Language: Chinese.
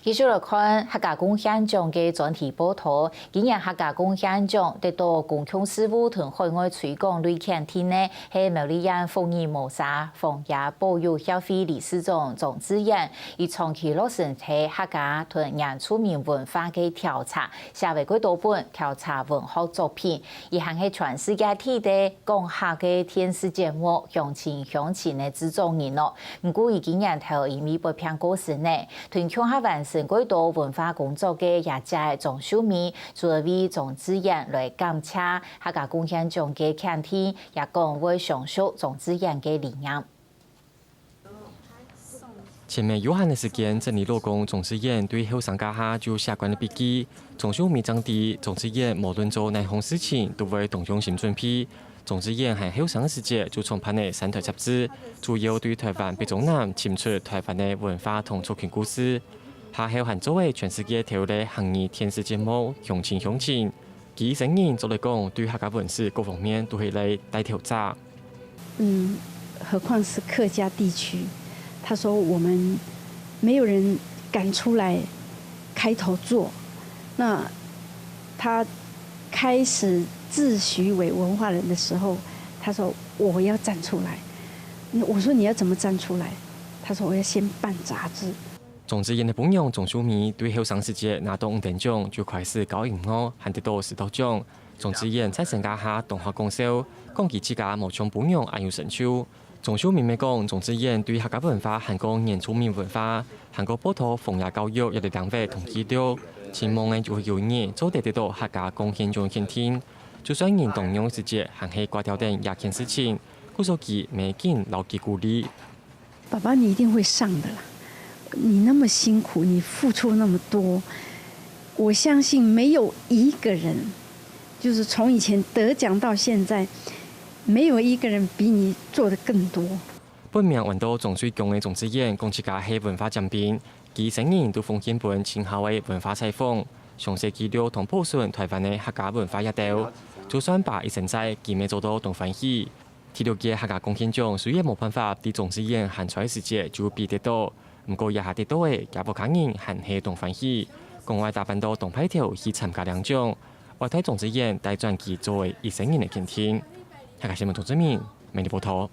继续来看客家贡献奖嘅专题报道。今年客家贡献奖得到公共事务同海外推广类奖厅呢，系苗栗县丰益谋杀phòng野保育协会理事长庄子燕，以长期落实喺客家同原住民文化嘅调查，写为几多本调查文学作品，而行喺全世界睇嘅讲客嘅电视节目，向前嘅制作人咯。唔过已經年頭已咪被騙過時呢，同鄉下完成幾多文化工作嘅業界莊秀美，作為莊子燕來感謝客家貢獻獎嘅獎廳，也講會詳述莊子燕嘅理念。前面有限的時間，整理落工莊子燕對後生家下就相關的筆記，莊秀美講啲莊子燕無論做哪項事情都會動用心準備。莊子燕喺後生嘅時節就創辦嘅三台雜誌，主要對台灣北中南闡述台灣嘅文化同族群故事。下後還作為全世界頭嘅行業電視節目《向前向前》，佢聲音做嚟講對客家文史各方面都係嚟大挑戰。何況是客家地區，他說我們沒有人敢出來開頭做，那他開始自詡為文化人的時候，他說我要站出來。我說你要怎麼站出來？他說我要先辦雜誌。莊子燕嘅本樣莊秀美對後生時節拿到5等獎，就開始搞音樂，還得到10道獎。莊子燕在成家下動畫講笑，講佢自家無從本樣也有成就。莊秀美咪講莊子燕對客家文化韓國原住民文化，韓國報道奉野教育有啲兩位同記錄，前望嘅就會有年做得到客家貢獻獎肯定。就算人動用時節行起掛條等廿件事情，故說佢未見留佢鼓勵。爸爸，你一定會上的啦！你那麼辛苦，你付出那麼多，我相信沒有一個人，就是從以前得獎到現在，沒有一個人比你做得更多。本命揾到莊水強嘅莊子燕，講自家係文化獎品，佢成年都奉獻本前後嘅文化採訪，詳細記錄同保存台灣嘅客家文化一道。就算把一生在佢未做到同歡喜，第六屆客家貢獻獎雖然冇辦法啲莊子燕行出嚟時節就比得到。唔過，也下得到嘅也無可能還係同歡喜，講話打扮到同派條去參加領獎，我睇莊子燕帶轉機作為一生人嘅肯定。客家新聞莊子明，明日報道。